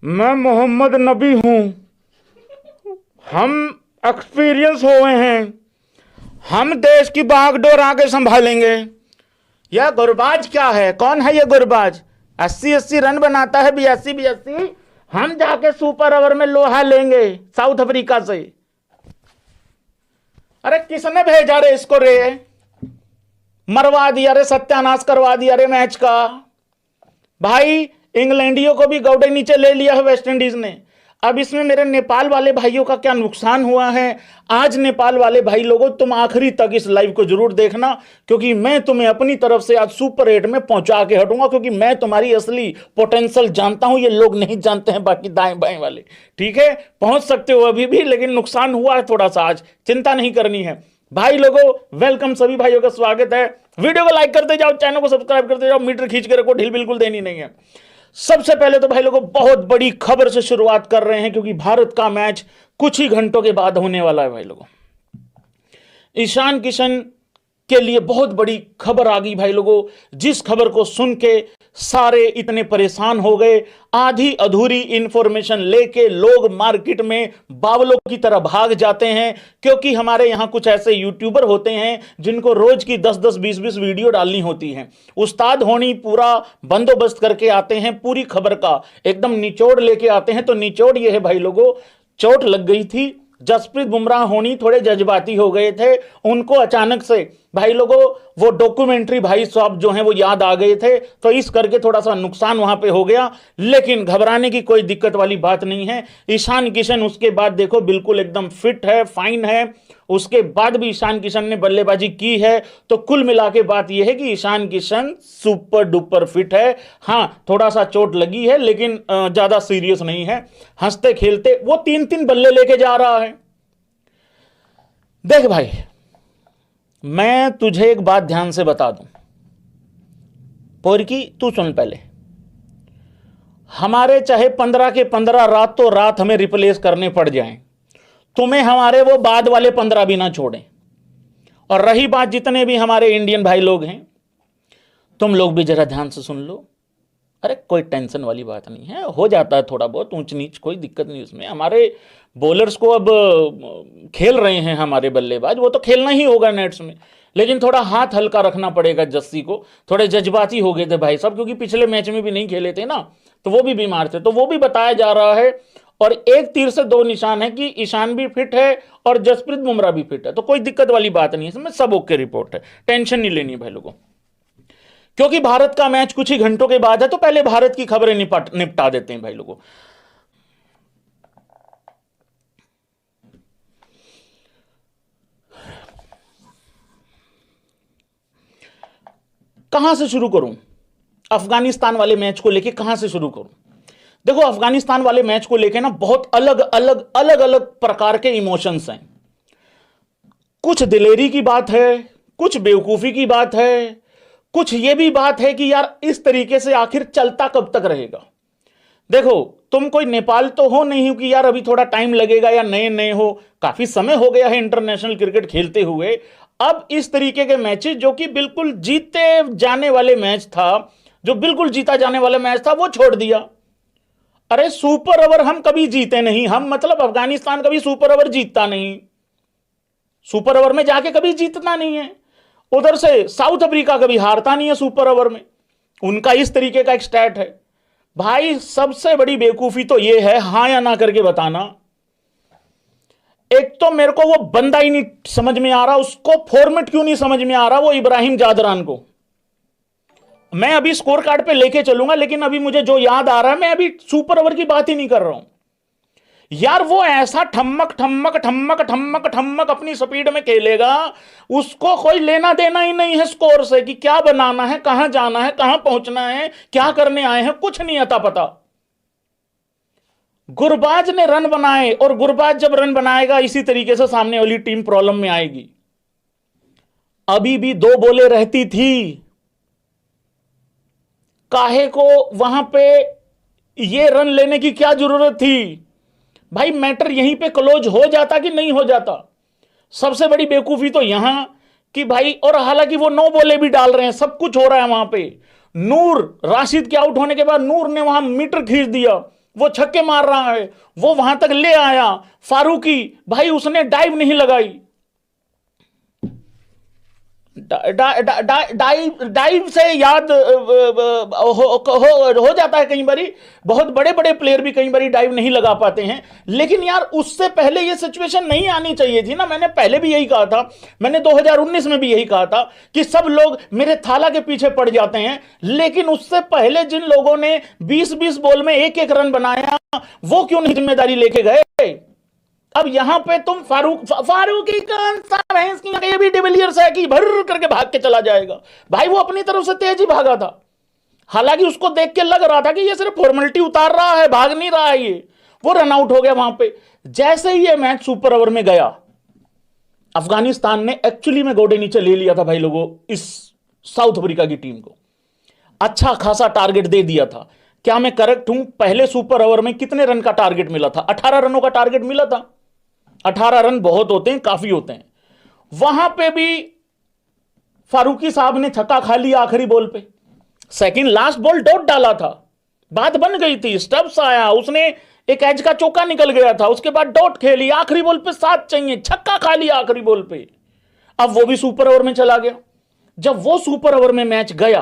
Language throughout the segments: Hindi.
मैं मोहम्मद नबी हूं। हम एक्सपीरियंस हुए हैं। हम देश की बागडोर आगे संभालेंगे। यह गुरबाज क्या है? कौन है यह गुरबाज? 80-80 रन बनाता है, 82-82। हम जाके सुपर ओवर में लोहा लेंगे साउथ अफ्रीका से। अरे किसने भेजा रे इसको रे? मरवा दिया रे, सत्यानाश करवा दिया रे मैच का। भाई इंग्लैंडियों को भी गौड़े नीचे ले लिया है वेस्ट इंडीज ने। अब इसमें मेरे नेपाल वाले भाइयों का क्या नुकसान हुआ है? आज नेपाल वाले भाई लोगों, तुम आखिरी तक इस लाइव को जरूर देखना, क्योंकि मैं तुम्हें अपनी तरफ से आज सुपर 8 में पहुंचा के हटूंगा, क्योंकि मैं तुम्हारी असली पोटेंशियल जानता हूं। ये लोग नहीं जानते हैं, बाकी दाएं बाएं वाले। ठीक है, पहुंच सकते हो अभी भी, लेकिन नुकसान हुआ है थोड़ा सा। आज चिंता नहीं करनी है भाई लोगों। वेलकम, सभी भाइयों का स्वागत है। वीडियो को लाइक करते जाओ, चैनल को सब्सक्राइब करते जाओ, मीटर खींच के रखो, ढील बिल्कुल देनी नहीं है। सबसे पहले तो भाई लोगों बहुत बड़ी खबर से शुरुआत कर रहे हैं, क्योंकि भारत का मैच कुछ ही घंटों के बाद होने वाला है भाई लोगों। ईशान किशन के लिए बहुत बड़ी खबर आ गई भाई लोगों, जिस खबर को सुन के सारे इतने परेशान हो गए। आधी अधूरी इंफॉर्मेशन लेके लोग मार्केट में बावलों की तरह भाग जाते हैं, क्योंकि हमारे यहां कुछ ऐसे यूट्यूबर होते हैं जिनको रोज की 10-10, 20-20 वीडियो डालनी होती है। उस्ताद होनी पूरा बंदोबस्त करके आते हैं, पूरी खबर का एकदम निचोड़ लेके आते हैं। तो निचोड़ ये है भाई लोगों, चोट लग गई थी। जसप्रीत बुमराह होनी थोड़े जज्बाती हो गए थे। उनको अचानक से भाई लोगों वो डॉक्यूमेंट्री भाई साहब जो हैं वो याद आ गए थे, तो इस करके थोड़ा सा नुकसान वहां पे हो गया। लेकिन घबराने की कोई दिक्कत वाली बात नहीं है। ईशान किशन उसके बाद देखो बिल्कुल एकदम फिट है, फाइन है। उसके बाद भी ईशान किशन ने बल्लेबाजी की है। तो कुल मिला के बात यह है कि Ishan Kishan super duper fit है। हां, थोड़ा सा चोट लगी है, लेकिन ज्यादा सीरियस नहीं है। हंसते खेलते वो 3-3 बल्ले लेके जा रहा है। देख भाई, मैं तुझे एक बात ध्यान से बता दूं, पोरकी तू सुन पहले। हमारे चाहे 15 के 15 रातों रात हमें रिप्लेस करने पड़ जाएं, तुम्हें हमारे वो बाद वाले 15 भी ना छोड़ें। और रही बात जितने भी हमारे इंडियन भाई लोग हैं, तुम लोग भी जरा ध्यान से सुन लो। अरे कोई टेंशन वाली बात नहीं है, हो जाता है थोड़ा बहुत ऊंच नीच, कोई दिक्कत नहीं उसमें। हमारे बॉलर्स को अब खेल रहे हैं हमारे बल्लेबाज, वो तो खेलना ही होगा नेट्स में, लेकिन थोड़ा हाथ हल्का रखना पड़ेगा। जस्सी को थोड़े जज्बाती हो गए थे भाई साहब, क्योंकि पिछले मैच में भी नहीं खेले थे ना, तो वो भी बीमार थे। तो वो भी बताया जा रहा है। और एक तीर से दो निशान है कि ईशान भी फिट है और जसप्रीत बुमराह भी फिट है, तो कोई दिक्कत वाली बात नहीं है इसमें, सब ओके रिपोर्ट है। टेंशन नहीं लेनी भाई लोगों, क्योंकि भारत का मैच कुछ ही घंटों के बाद है। तो पहले भारत की खबरें निपटा देते हैं भाई लोगों। कहां से शुरू करूं? अफगानिस्तान वाले मैच को लेके कहां से शुरू करूं? देखो, अफगानिस्तान वाले मैच को लेके ना बहुत अलग अलग प्रकार के इमोशंस हैं। कुछ दिलेरी की बात है, कुछ बेवकूफी की बात है, कुछ ये भी बात है कि यार इस तरीके से आखिर चलता कब तक रहेगा। देखो, तुम कोई नेपाल तो हो नहीं हो कि यार अभी थोड़ा टाइम लगेगा या नए नए हो, काफी समय हो गया है इंटरनेशनल क्रिकेट खेलते हुए। अब इस तरीके के मैचेस जो कि बिल्कुल जीते जाने वाले मैच था, जो बिल्कुल जीता जाने वाला मैच था, वो छोड़ दिया। अरे सुपर ओवर हम कभी जीते नहीं, हम मतलब अफगानिस्तान कभी सुपर ओवर जीतता नहीं, सुपर ओवर में जाके कभी जीतता नहीं है। उधर से साउथ अफ्रीका कभी हारता नहीं है सुपर ओवर में, उनका इस तरीके का एक स्टैट है। भाई सबसे बड़ी बेवकूफी तो यह है, हां या ना करके बताना। एक तो मेरे को वो बंदा ही नहीं समझ में आ रहा, उसको फॉर्मेट क्यों नहीं समझ में आ रहा, वो इब्राहिम जादरान को। मैं अभी स्कोर कार्ड पे लेके चलूंगा, लेकिन अभी मुझे जो याद आ रहा है, मैं अभी सुपर ओवर की बात ही नहीं कर रहा हूं यार। वो ऐसा ठम्मक ठम्मक ठम्मक ठम्मक ठम्मक अपनी स्पीड में खेलेगा, उसको कोई लेना देना ही नहीं है स्कोर से कि क्या बनाना है, कहां जाना है, कहां पहुंचना है, क्या करने आए हैं, कुछ नहीं आता पता। गुरबाज ने रन बनाए, और गुरबाज जब रन बनाएगा इसी तरीके से सामने वाली टीम प्रॉब्लम में आएगी। अभी भी 2 बॉलें रहती थी, काहे को वहां पे ये रन लेने की क्या जरूरत थी? भाई मैटर यहीं पे क्लोज हो जाता कि नहीं हो जाता। सबसे बड़ी बेवकूफी तो यहां कि भाई, और हालांकि वो 9 बॉलें भी डाल रहे हैं, सब कुछ हो रहा है वहां पे। नूर राशिद के आउट होने के बाद नूर ने वहां मीटर खींच दिया, वो छक्के मार रहा है, वो वहां तक ले आया फारूकी, भाई उसने डाइव नहीं लगाई। डाइव से याद हो जाता है कई बारी, बहुत बड़े बड़े प्लेयर भी कई बारी डाइव नहीं लगा पाते हैं, लेकिन यार उससे पहले ये सिचुएशन नहीं आनी चाहिए थी ना। मैंने पहले भी यही कहा था, मैंने 2019 में भी यही कहा था कि सब लोग मेरे थाला के पीछे पड़ जाते हैं, लेकिन उससे पहले जिन लोगों ने 20-20 बॉल में एक एक रन बनाया, वो क्यों नहीं जिम्मेदारी लेके गए। अब यहां पे तुम फारूकी कौन सा भैंस की ये भी डिविलियर्स है कि भर करके भाग के चला जाएगा। भाई वो अपनी तरफ से तेज ही भागा था, हालांकि उसको देख के लग रहा था कि ये सिर्फ फॉर्मेलिटी उतार रहा है, भाग नहीं रहा है ये। वो रन आउट हो गया वहां पे। जैसे ही ये मैच सुपर ओवर में गया, अफगानिस्तान ने एक्चुअली में गोडे नीचे ले लिया था भाई लोगों, इस साउथ अफ्रीका की टीम को अच्छा खासा टारगेट दे दिया था। क्या मैं करेक्ट हूं? पहले सुपर ओवर में कितने रन का टारगेट मिला था? 18 रनों का टारगेट मिला था। 18 रन बहुत होते हैं, काफी होते हैं। वहां पे भी फारूकी साहब ने छक्का खा लिया आखिरी बॉल पे, सेकंड लास्ट बॉल डॉट डाला था, बात बन गई थी, स्टब्स आया, उसने एक एज का चौका निकल गया था, उसके बाद डॉट खेली, आखिरी बॉल पे 7 चाहिए, छक्का खा लिया आखिरी बॉल पे। अब वो भी सुपर ओवर में चला गया। जब वो सुपर ओवर में मैच गया,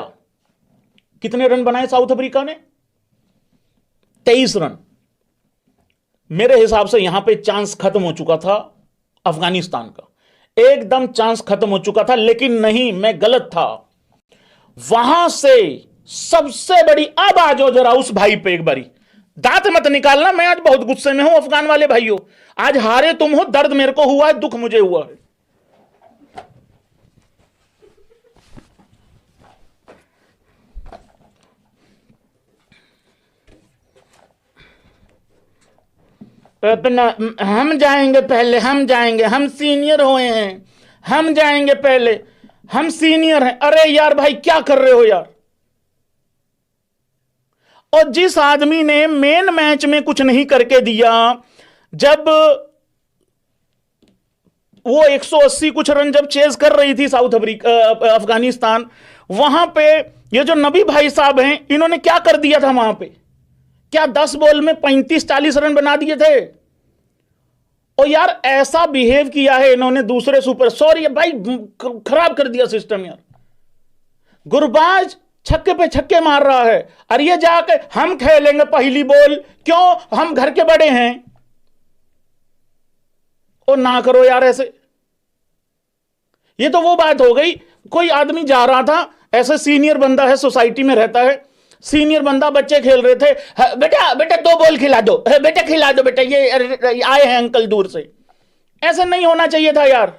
कितने रन बनाए साउथ अफ्रीका ने? 23 रन। मेरे हिसाब से यहां पे चांस खत्म हो चुका था अफगानिस्तान का, एकदम चांस खत्म हो चुका था, लेकिन नहीं, मैं गलत था। वहां से सबसे बड़ी, अब आ जाओ जरा उस भाई पे एक बारी, दांत मत निकालना, मैं आज बहुत गुस्से में हूं अफगान वाले भाइयों। आज हारे तुम हो, दर्द मेरे को हुआ है, दुख मुझे हुआ है। अपना हम जाएंगे पहले, हम जाएंगे, हम सीनियर हुए हैं, हम जाएंगे पहले, हम सीनियर हैं। अरे यार भाई क्या कर रहे हो यार। और जिस आदमी ने मेन मैच में कुछ नहीं करके दिया, जब वो 180 कुछ रन जब चेज कर रही थी साउथ अफ्रीका अफगानिस्तान, वहां पे ये जो नबी भाई साहब हैं, इन्होंने क्या कर दिया था वहां पे? क्या 10 बॉल में 35-40 रन बना दिए थे? और यार ऐसा बिहेव किया है इन्होंने दूसरे सुपर, सॉरी भाई खराब कर दिया सिस्टम यार। गुरबाज छक्के पे छक्के मार रहा है, अरे ये जाके हम खेलेंगे पहली बॉल, क्यों? हम घर के बड़े हैं। और ना करो यार ऐसे। ये तो वो बात हो गई, कोई आदमी जा रहा था, ऐसे सीनियर बंदा है, सोसाइटी में रहता है, सीनियर बंदा, बच्चे खेल रहे थे, बेटा बेटा 2 बॉल खिला दो, बेटा खिला दो बेटा, ये आए हैं अंकल दूर से। ऐसे नहीं होना चाहिए था यार।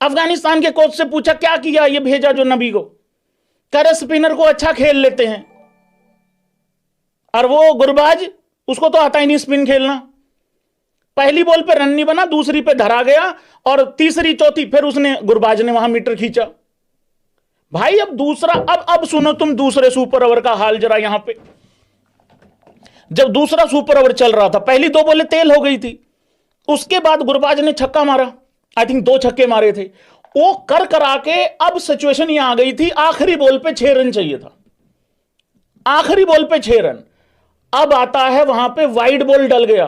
अफगानिस्तान के कोच से पूछा क्या किया, ये भेजा जो नबी को, करे स्पिनर को अच्छा खेल लेते हैं, और वो गुरबाज, उसको तो आता ही नहीं स्पिन खेलना। पहली बॉल पे रन नहीं बना, दूसरी पे धरा गया, और तीसरी चौथी फिर उसने, गुरबाज ने वहां मीटर खींचा। भाई अब दूसरा, अब सुनो तुम दूसरे सुपर ओवर का हाल जरा। यहां पे जब दूसरा सुपर ओवर चल रहा था, पहली 2 बॉलें तेल हो गई थी, उसके बाद गुरबाज ने छक्का मारा, आई थिंक 2 छक्के मारे थे। वो कर करा के अब सिचुएशन यहां आ गई थी, आखिरी बॉल पे 6 रन चाहिए था, आखिरी बॉल पे 6 रन। अब आता है वहां पे वाइड बॉल डल गया,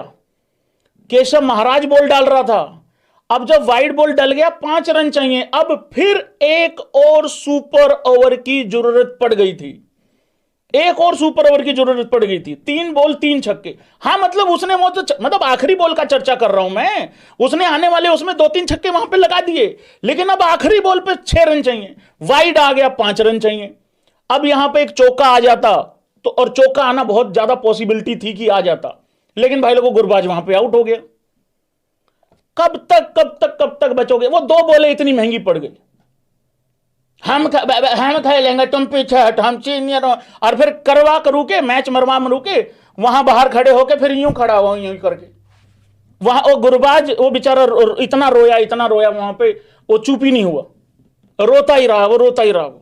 केशव महाराज बॉल डाल रहा था। अब जब वाइड बॉल डल गया, 5 रन चाहिए, अब फिर एक और सुपर ओवर की जरूरत पड़ गई थी, एक और सुपर ओवर की जरूरत पड़ गई थी। 3 बॉल 3 छक्के। हाँ मतलब उसने वो तो, मतलब आखिरी बॉल का चर्चा कर रहा हूं मैं, उसने आने वाले उसमें 2-3 छक्के वहां पे लगा दिए, लेकिन अब आखिरी बॉल पे 6 रन चाहिए, वाइड आ गया, 5 रन चाहिए। अब यहां पे एक चौका आ जाता तो, और चौका आना बहुत ज्यादा पॉसिबिलिटी थी कि आ जाता, लेकिन भाई लोगों गुरबाज वहां पे आउट हो गया। कब तक बचोगे? वो 2 बॉलें इतनी महंगी पड़ गई, हम खेलेंगे, तुम पीछे हट, हम सीनियर हो, और फिर करवा करू के मैच मरवा मरू के वहां बाहर खड़े होके फिर यूं खड़ा हुआ, यूं करके वहां। वो गुरबाज, वो बेचारा इतना रोया वहां पे, वो चुप ही नहीं हुआ, रोता ही रहा वो, रोता ही रहा वो।